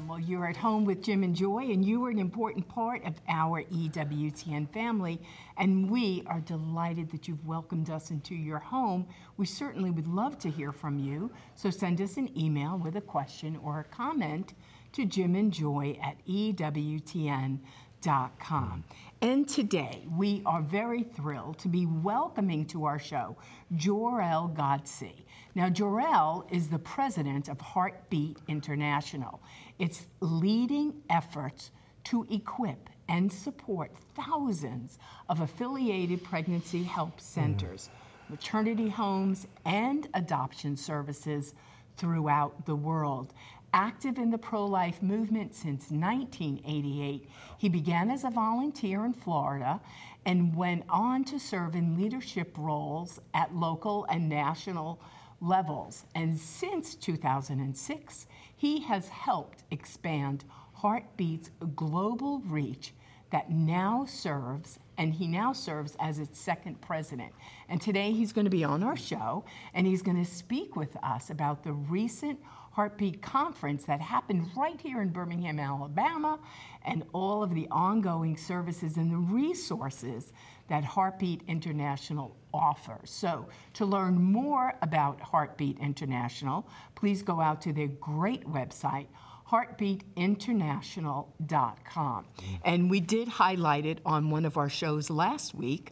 Well, you're at home with Jim and Joy, and you are an important part of our EWTN family, and we are delighted that you've welcomed us into your home. We certainly would love to hear from you, so send us an email with a question or a comment to jimandjoy@ewtn.com. And today, we are very thrilled to be welcoming to our show Jor-El Ghodsi. Now, Jor-El is the president of Heartbeat International. It's leading efforts to equip and support thousands of affiliated pregnancy help centers, maternity homes, and adoption services throughout the world. Active in the pro-life movement since 1988, he began as a volunteer in Florida and went on to serve in leadership roles at local and national levels. And since 2006, he has helped expand Heartbeat's global reach that now serves, and he now serves as its second president. And today he's going to be on our show, and he's going to speak with us about the recent Heartbeat conference that happened right here in Birmingham, Alabama, and all of the ongoing services and the resources that Heartbeat International offers. So to learn more about Heartbeat International, please go out to their great website, heartbeatinternational.com. And we did highlight it on one of our shows last week,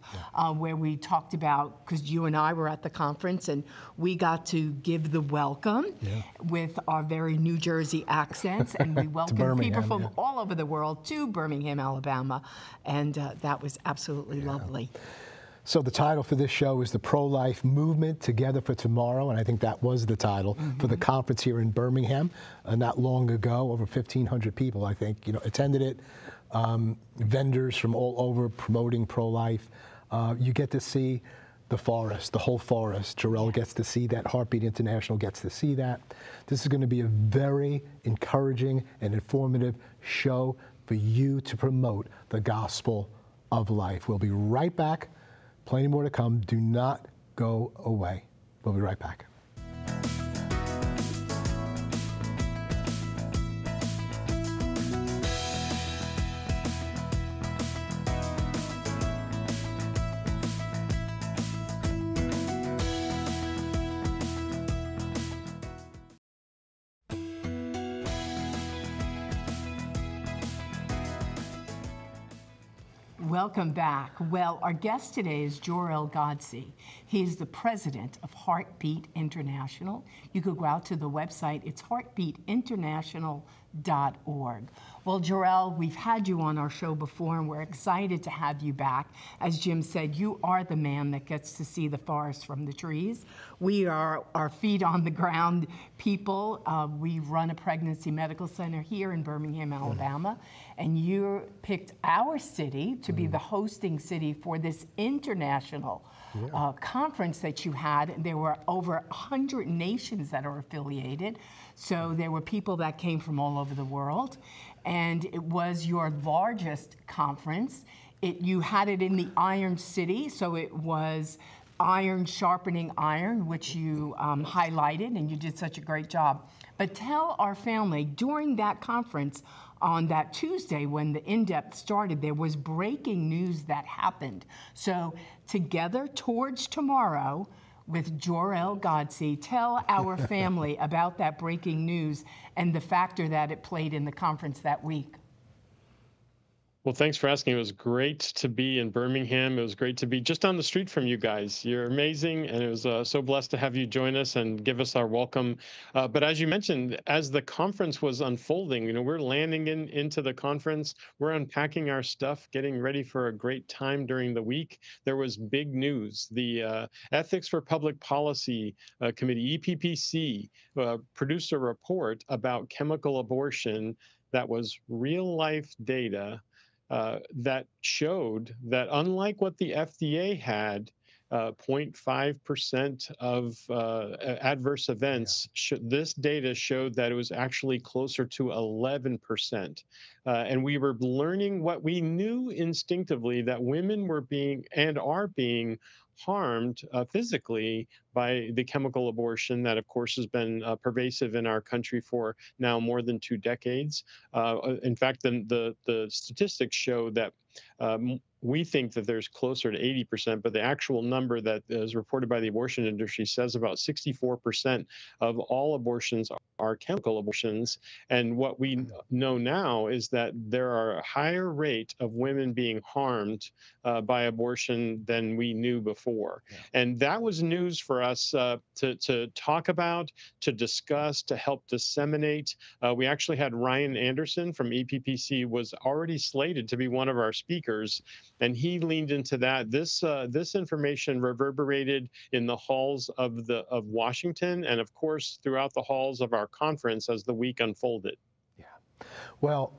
where we talked about, because you and I were at the conference, and we got to give the welcome with our very New Jersey accents, and we welcomed people from all over the world to Birmingham, Alabama, and that was absolutely lovely. So the title for this show is The Pro-Life Movement Together for Tomorrow, and I think that was the title for the conference here in Birmingham not long ago. Over 1,500 people, I think, attended it. Vendors from all over promoting pro-life. You get to see the forest, the whole forest. Jor-El gets to see that. Heartbeat International gets to see that. This is going to be a very encouraging and informative show for you to promote the gospel of life. We'll be right back. Plenty more to come. Do not go away. We'll be right back. Welcome back. Well, our guest today is Jor-El Ghodsi. He is the president of Heartbeat International. You could go out to the website. It's heartbeatinternational.org. Well, Jor-El, we've had you on our show before, and we're excited to have you back. As Jim said, you are the man that gets to see the forest from the trees. We are our feet on the ground people. We run a pregnancy medical center here in Birmingham, Alabama, and you picked our city to be the hosting city for this international conference that you had. There were over 100 nations that are affiliated, so there were people that came from all over the world, and it was your largest conference. You had it in the Iron City, so it was iron sharpening iron, which you highlighted, and you did such a great job. But tell our family, during that conference, on that Tuesday when the in-depth started, there was breaking news that happened. So Together Towards Tomorrow with Jor-El Ghodsi, tell our family about that breaking news and the factor that it played in the conference that week. Well, thanks for asking. It was great to be in Birmingham. It was great to be just on the street from you guys. You're amazing, and it was so blessed to have you join us and give us our welcome. But as you mentioned, as the conference was unfolding, we're landing into the conference. We're unpacking our stuff, getting ready for a great time during the week. There was big news. The Ethics for Public Policy Committee, EPPC, produced a report about chemical abortion that was real-life data that showed that, unlike what the FDA had, 0.5% of adverse events, this data showed that it was actually closer to 11%. And we were learning what we knew instinctively, that women were being and are being harmed physically by the chemical abortion that, of course, has been pervasive in our country for now more than 2 decades. In fact, the statistics show that we think that there's closer to 80%, but the actual number that is reported by the abortion industry says about 64% of all abortions are chemical abortions. And what we know now is that there are a higher rate of women being harmed by abortion than we knew before. Yeah. And that was news for us to talk about, to discuss, to help disseminate. We actually had Ryan Anderson from EPPC was already slated to be one of our speakers, and he leaned into that. This information reverberated in the halls of Washington, and of course throughout the halls of our conference as the week unfolded. Yeah, well,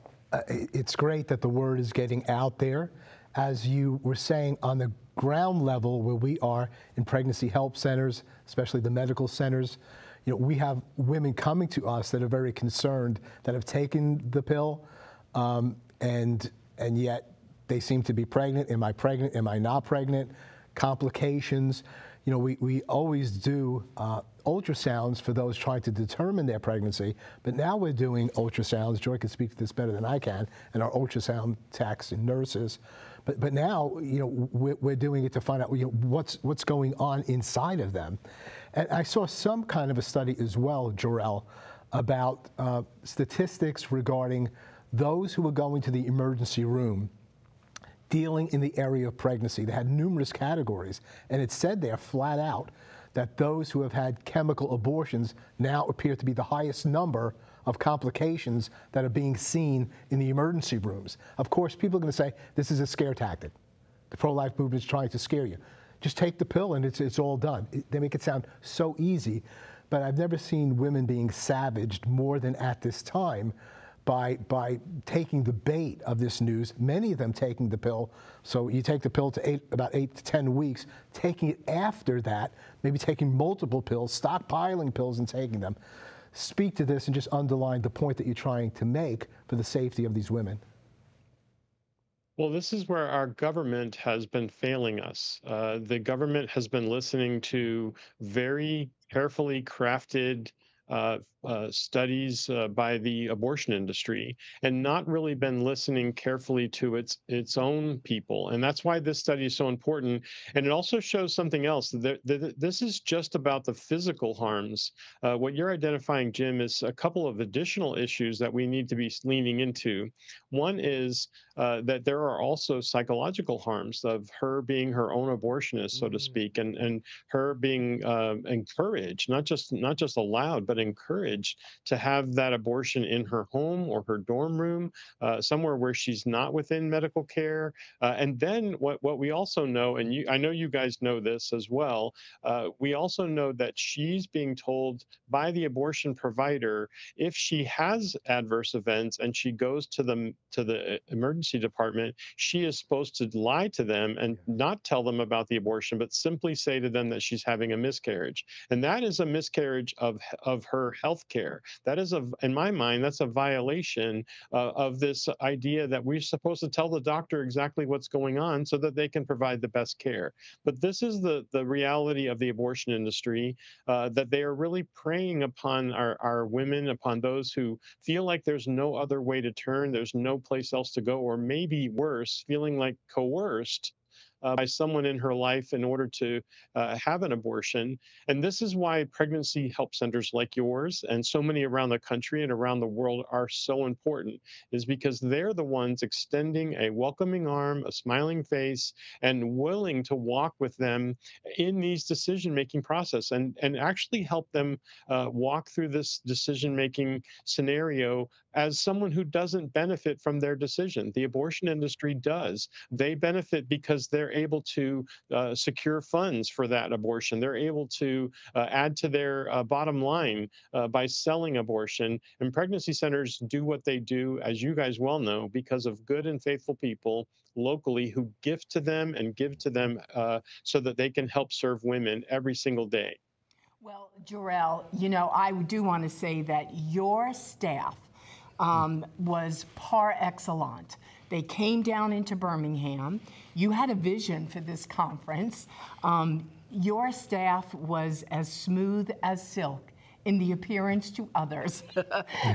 it's great that the word is getting out there. As you were saying, on the ground level where we are in pregnancy help centers, especially the medical centers, you know, we have women coming to us that are very concerned, that have taken the pill, and yet they seem to be pregnant. Am I pregnant? Am I not pregnant? Complications. You know, we always do ultrasounds for those trying to determine their pregnancy, but now we're doing ultrasounds. Joy can speak to this better than I can, and our ultrasound techs and nurses. But now, you know, we're doing it to find out, you know, what's going on inside of them. And I saw some kind of a study as well, Jorel, about statistics regarding those who were going to the emergency room dealing in the area of pregnancy. They had numerous categories, and it said there flat out that those who have had chemical abortions now appear to be the highest number of complications that are being seen in the emergency rooms. Of course, people are going to say, this is a scare tactic. The pro-life movement is trying to scare you. Just take the pill and it's all done. They make it sound so easy, but I've never seen women being savaged more than at this time by taking the bait of this news, many of them taking the pill. So you take the pill to about 8 to 10 weeks, taking it after that, maybe taking multiple pills, stockpiling pills and taking them. Speak to this and just underline the point that you're trying to make for the safety of these women. Well, this is where our government has been failing us. The government has been listening to very carefully crafted studies by the abortion industry and not really been listening carefully to its own people. And that's why this study is so important. And it also shows something else. This is just about the physical harms. What you're identifying, Jim, is a couple of additional issues that we need to be leaning into. One is that there are also psychological harms of her being her own abortionist, so to speak, and her being encouraged, not just allowed, but encouraged to have that abortion in her home or her dorm room, somewhere where she's not within medical care. And then what we also know, and I know you guys know this as well, we also know that she's being told by the abortion provider, if she has adverse events and she goes to the emergency department, she is supposed to lie to them and not tell them about the abortion, but simply say to them that she's having a miscarriage. And that is a miscarriage of her health care. That is, in my mind, that's a violation of this idea that we're supposed to tell the doctor exactly what's going on so that they can provide the best care. But this is the reality of the abortion industry, that they are really preying upon our women, upon those who feel like there's no other way to turn, there's no place else to go, or maybe worse, feeling like coerced by someone in her life in order to have an abortion. And this is why pregnancy help centers like yours and so many around the country and around the world are so important, is because they're the ones extending a welcoming arm, a smiling face, and willing to walk with them in these decision-making process and actually help them walk through this decision-making scenario as someone who doesn't benefit from their decision. The abortion industry does. They benefit because they're able to secure funds for that abortion. They're able to add to their bottom line by selling abortion. And pregnancy centers do what they do, as you guys well know, because of good and faithful people locally who gift to them and give to them so that they can help serve women every single day. Well, Jorel, you know, I do want to say that your staff was par excellent. They came down into Birmingham. You had a vision for this conference. Your staff was as smooth as silk in the appearance to others.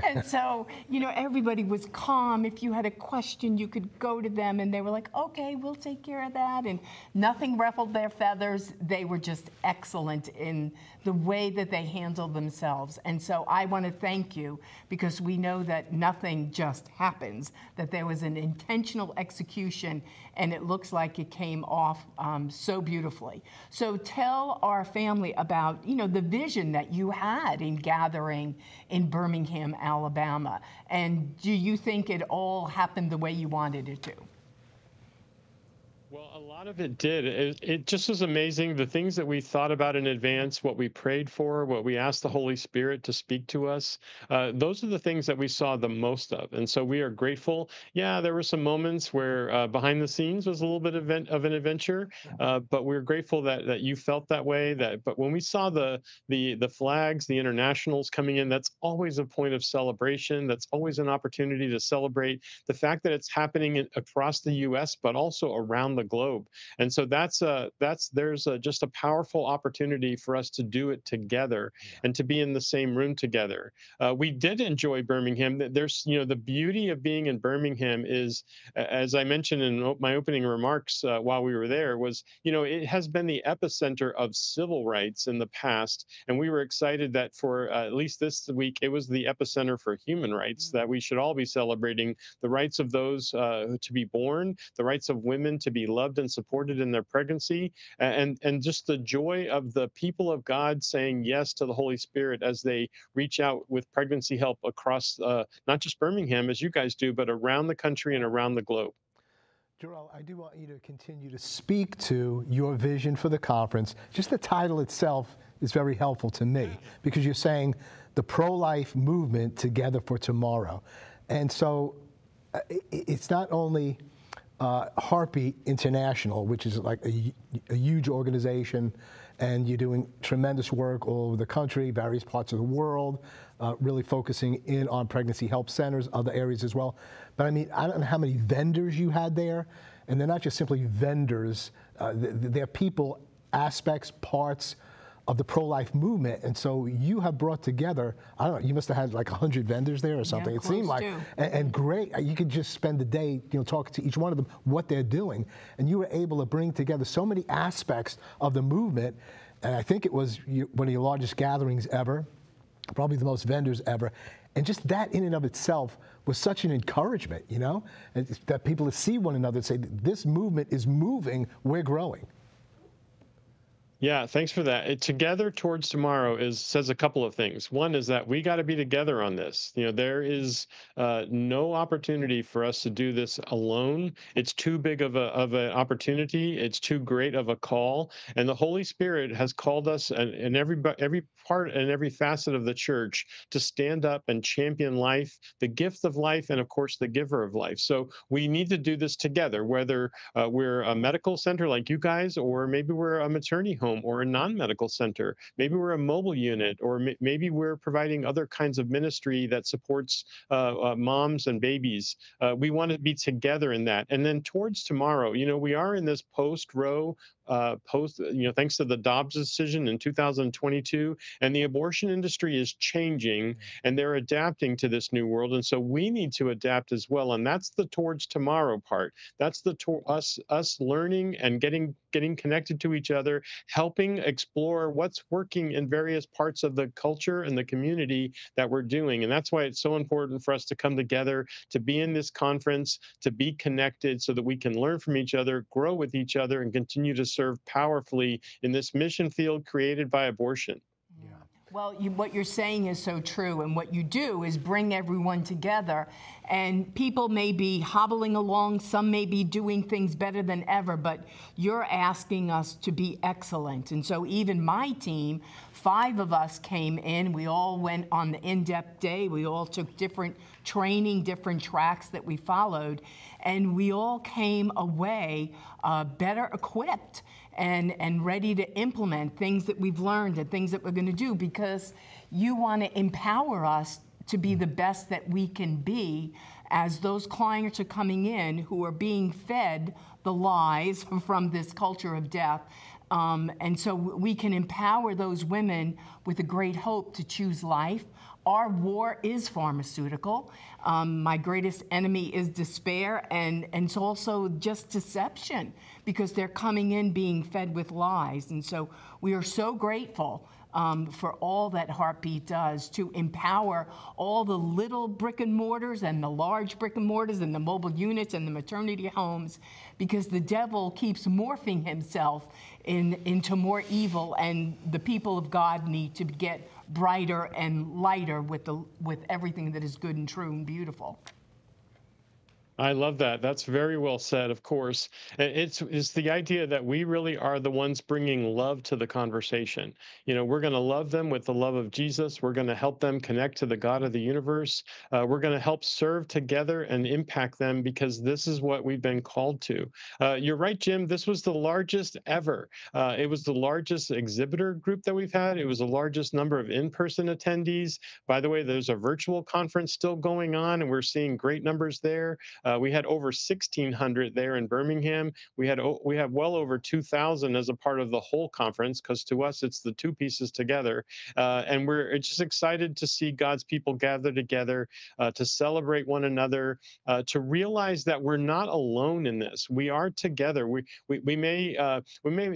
And so, you know, everybody was calm. If you had a question, you could go to them and they were like, okay, we'll take care of that. And nothing ruffled their feathers. They were just excellent in the way that they handled themselves. And so I want to thank you, because we know that nothing just happens, that there was an intentional execution, and it looks like it came off so beautifully. So tell our family about, you know, the vision that you had in gathering in Birmingham, Alabama. And do you think it all happened the way you wanted it to? Well, a lot of it did. It just was amazing. The things that we thought about in advance, what we prayed for, what we asked the Holy Spirit to speak to us, those are the things that we saw the most of. And so we are grateful. Yeah, there were some moments where behind the scenes was a little bit of an adventure, but we're grateful that you felt that way. But when we saw the flags, the internationals coming in, that's always a point of celebration. That's always an opportunity to celebrate the fact that it's happening across the U.S., but also around the globe. And so there's just a powerful opportunity for us to do it together and to be in the same room together. We did enjoy Birmingham. There's, you know, the beauty of being in Birmingham is, as I mentioned in my opening remarks while we were there, was, you know, it has been the epicenter of civil rights in the past. And we were excited that for at least this week, it was the epicenter for human rights, that we should all be celebrating the rights of those to be born, the rights of women to be loved and supported in their pregnancy, and just the joy of the people of God saying yes to the Holy Spirit as they reach out with pregnancy help across not just Birmingham, as you guys do, but around the country and around the globe. Jarrell, I do want you to continue to speak to your vision for the conference. Just the title itself is very helpful to me, because you're saying the pro-life movement together for tomorrow. And so it's not only Heartbeat International, which is like a huge organization, and you're doing tremendous work all over the country, various parts of the world, really focusing in on pregnancy help centers, other areas as well. But I mean, I don't know how many vendors you had there, and they're not just simply vendors, they're people, aspects, parts of the pro-life movement. And so you have brought together, I don't know, you must have had like 100 vendors there or something. Yeah, it seemed like, and great, you could just spend the day, you know, talking to each one of them, what they're doing. And you were able to bring together so many aspects of the movement. And I think it was one of your largest gatherings ever, probably the most vendors ever. And just that in and of itself was such an encouragement, you know, that people to see one another and say, this movement is moving, we're growing. Yeah, thanks for that. Together Towards Tomorrow says a couple of things. One is that we got to be together on this. You know, there is no opportunity for us to do this alone. It's too big of an opportunity. It's too great of a call. And the Holy Spirit has called us and every part and every facet of the church to stand up and champion life, the gift of life, and of course the giver of life. So we need to do this together, whether we're a medical center like you guys, or maybe we're a maternity home or a non-medical center. Maybe we're a mobile unit, or maybe we're providing other kinds of ministry that supports moms and babies. We want to be together in that. And then Towards Tomorrow, you know, we are in this post-Roe, thanks to the Dobbs decision in 2022, and the abortion industry is changing, and they're adapting to this new world, and so we need to adapt as well. And that's the Towards Tomorrow part. That's the us learning and getting connected to each other, helping explore what's working in various parts of the culture and the community that we're doing. And that's why it's so important for us to come together, to be in this conference, to be connected, so that we can learn from each other, grow with each other, and continue to serve powerfully in this mission field created by abortion. Yeah. Well, what you're saying is so true, and what you do is bring everyone together, and people may be hobbling along, some may be doing things better than ever, but you're asking us to be excellent. And so even my team, 5 of us came in, we all went on the in-depth day, we all took different training, different tracks that we followed, and we all came away better equipped and ready to implement things that we've learned and things that we're going to do, because you want to empower us to be the best that we can be as those clients are coming in who are being fed the lies from this culture of death. And so we can empower those women with a great hope to choose life. Our war is pharmaceutical. My greatest enemy is despair, and it's also just deception, because they're coming in being fed with lies. And so we are so grateful for all that Heartbeat does to empower all the little brick and mortars and the large brick and mortars and the mobile units and the maternity homes, because the devil keeps morphing himself into more evil, and the people of God need to get brighter and lighter with everything that is good and true and beautiful. I love that. That's very well said, of course. It's the idea that we really are the ones bringing love to the conversation. You know, we're going to love them with the love of Jesus. We're going to help them connect to the God of the universe. We're going to help serve together and impact them, because this is what we've been called to. You're right, Jim. This was the largest ever. It was the largest exhibitor group that we've had. It was the largest number of in-person attendees. By the way, there's a virtual conference still going on, and we're seeing great numbers there. We had over 1,600 there in Birmingham. We have well over 2,000 as a part of the whole conference, because to us it's the two pieces together. And we're just excited to see God's people gather together to celebrate one another, to realize that we're not alone in this. We are together. We may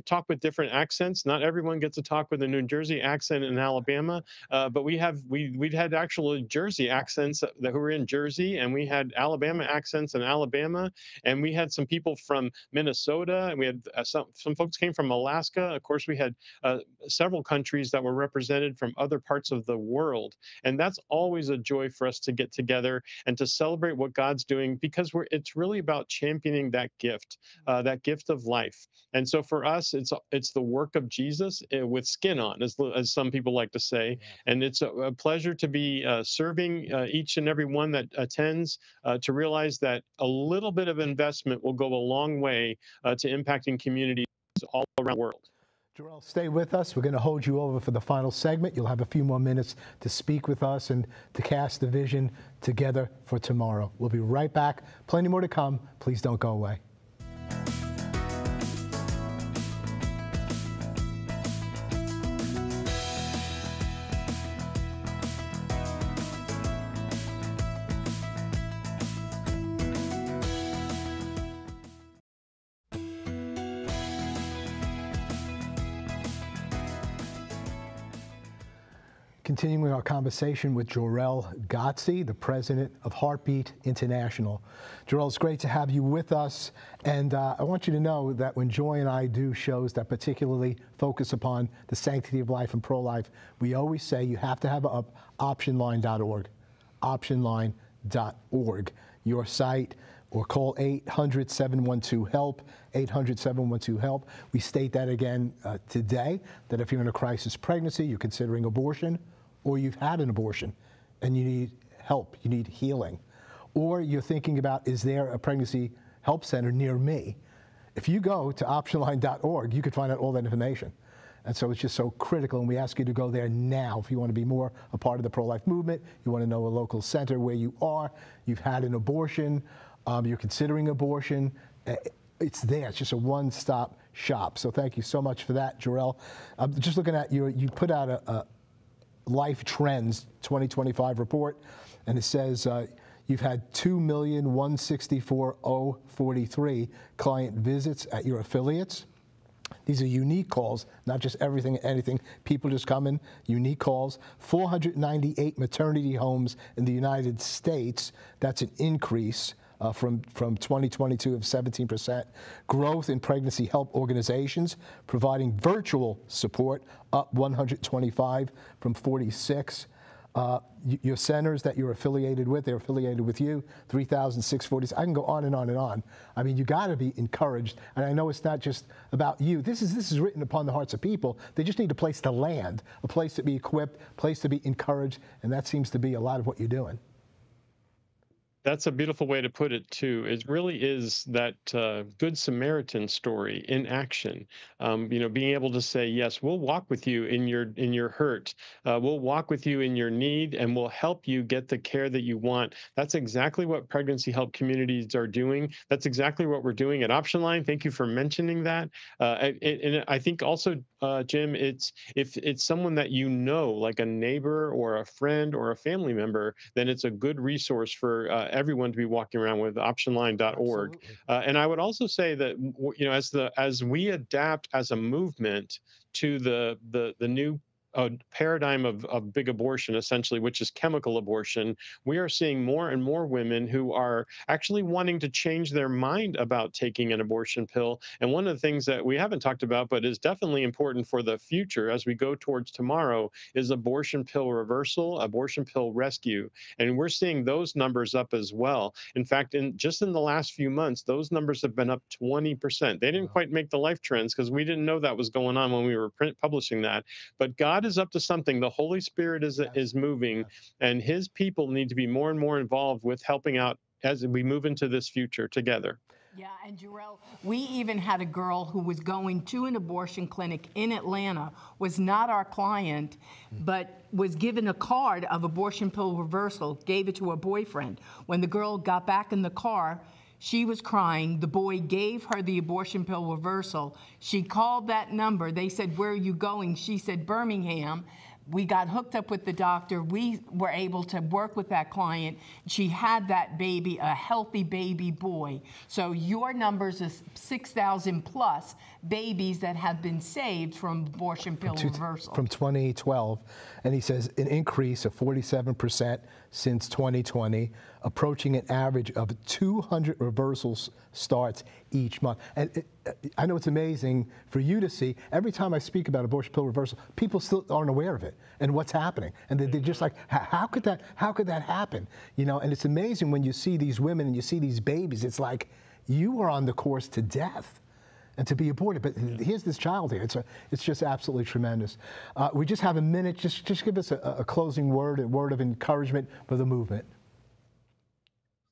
talk with different accents. Not everyone gets to talk with a New Jersey accent in Alabama, but we'd had actual Jersey accents who were in Jersey, and we had Alabama accents in Alabama, and we had some people from Minnesota, and we had some folks came from Alaska. Of course, we had several countries that were represented from other parts of the world, and that's always a joy for us to get together and to celebrate what God's doing, because it's really about championing that gift of life. And so for us, it's the work of Jesus with skin on, as some people like to say. And it's a pleasure to be serving each and every one that attends, to realize that a little bit of investment will go a long way to impacting communities all around the world. Jarrell, stay with us. We're going to hold you over for the final segment. You'll have a few more minutes to speak with us and to cast the vision together for tomorrow. We'll be right back. Plenty more to come. Please don't go away. Continuing our conversation with Jarrell Gotze, the president of Heartbeat International. Jarrell, it's great to have you with us. And I want you to know that when Joy and I do shows that particularly focus upon the sanctity of life and pro-life, we always say you have to have up optionline.org, optionline.org, your site, or call 800-712-HELP, 800-712-HELP. We state that again today, that if you're in a crisis pregnancy, you're considering abortion, or you've had an abortion and you need help, you need healing, or you're thinking about, is there a pregnancy help center near me? If you go to optionline.org, you can find out all that information. And so it's just so critical, and we ask you to go there now if you want to be more a part of the pro-life movement, you want to know a local center where you are, you've had an abortion, you're considering abortion, it's there. It's just a one-stop shop. So thank you so much for that, Jarrell. Just looking at you put out a Life Trends 2025 report, and it says you've had 2,164,043 client visits at your affiliates. These are unique calls, not just everything, anything. People just come in, unique calls. 498 maternity homes in the United States. That's an increase from 2022 of 17%. Growth in pregnancy help organizations, providing virtual support, up 125 from 46. Your centers that you're affiliated with, they're affiliated with you, 3,640. I can go on and on and on. I mean, you got to be encouraged. And I know it's not just about you. This is written upon the hearts of people. They just need a place to land, a place to be equipped, a place to be encouraged. And that seems to be a lot of what you're doing. That's a beautiful way to put it too. It really is that Good Samaritan story in action. Being able to say, "Yes, we'll walk with you in your hurt. We'll walk with you in your need, and we'll help you get the care that you want." That's exactly what pregnancy help communities are doing. That's exactly what we're doing at Option Line. Thank you for mentioning that. And I think also, Jim, it's if it's someone that you know, like a neighbor or a friend or a family member, then it's a good resource for everyone to be walking around with optionline.org. Absolutely. And I would also say that as we adapt as a movement to the new paradigm of big abortion, essentially, which is chemical abortion, we are seeing more and more women who are actually wanting to change their mind about taking an abortion pill. And one of the things that we haven't talked about, but is definitely important for the future as we go towards tomorrow, is abortion pill reversal, abortion pill rescue. And we're seeing those numbers up as well. In fact, in the last few months, those numbers have been up 20%. They didn't quite make the Life Trends because we didn't know that was going on when we were publishing that. But God is up to something. The Holy Spirit is moving, Yes. and His people need to be more and more involved with helping out as we move into this future together. Yeah, and Jarrell, we even had a girl who was going to an abortion clinic in Atlanta, was not our client, but was given a card of abortion pill reversal, gave it to her boyfriend. When the girl got back in the car, she was crying. The boy gave her the abortion pill reversal. She called that number. They said, "Where are you going?" She said, "Birmingham." We got hooked up with the doctor. We were able to work with that client. She had that baby, a healthy baby boy. So your numbers is 6,000 plus babies that have been saved from abortion pill reversal. From 2012, and he says an increase of 47% since 2020, approaching an average of 200 reversals starts each month. And I know it's amazing for you to see. Every time I speak about abortion pill reversal, people still aren't aware of it and what's happening, and they're just like, how could that happen? And it's amazing when you see these women and you see these babies. It's like you are on the course to death and to be aborted. But here's this child here. It's just absolutely tremendous. We just have a minute. Just give us a closing word, a word of encouragement for the movement.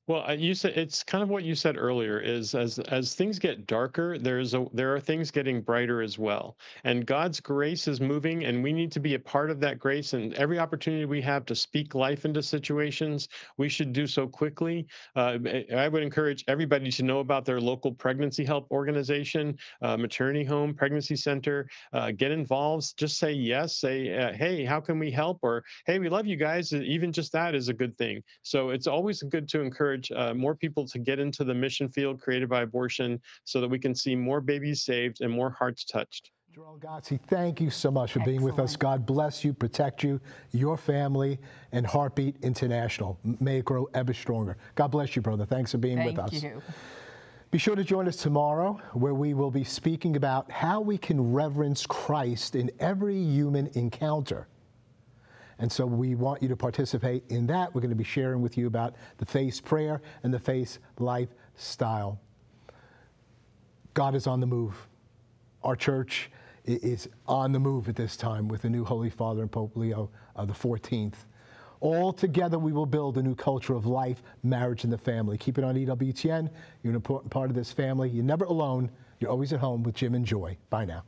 Well, you said it's kind of what you said earlier. Is as things get darker, there are things getting brighter as well, and God's grace is moving, and we need to be a part of that grace. And every opportunity we have to speak life into situations, we should do so quickly. I would encourage everybody to know about their local pregnancy help organization, maternity home, pregnancy center. Get involved. Just say yes. Say, hey, how can we help? Or hey, we love you guys. Even just that is a good thing. So it's always good to encourage more people to get into the mission field created by abortion so that we can see more babies saved and more hearts touched. Jarrell Godsey, thank you so much for being with us. God bless you, protect you, your family, and Heartbeat International. May it grow ever stronger. God bless you, brother. Thanks for being with us. Thank you. Be sure to join us tomorrow, where we will be speaking about how we can reverence Christ in every human encounter. And so we want you to participate in that. We're going to be sharing with you about the faith prayer and the faith lifestyle. God is on the move. Our church is on the move at this time with the new Holy Father and Pope Leo the 14th. All together we will build a new culture of life, marriage, and the family. Keep it on EWTN. You're an important part of this family. You're never alone. You're always at home with Jim and Joy. Bye now.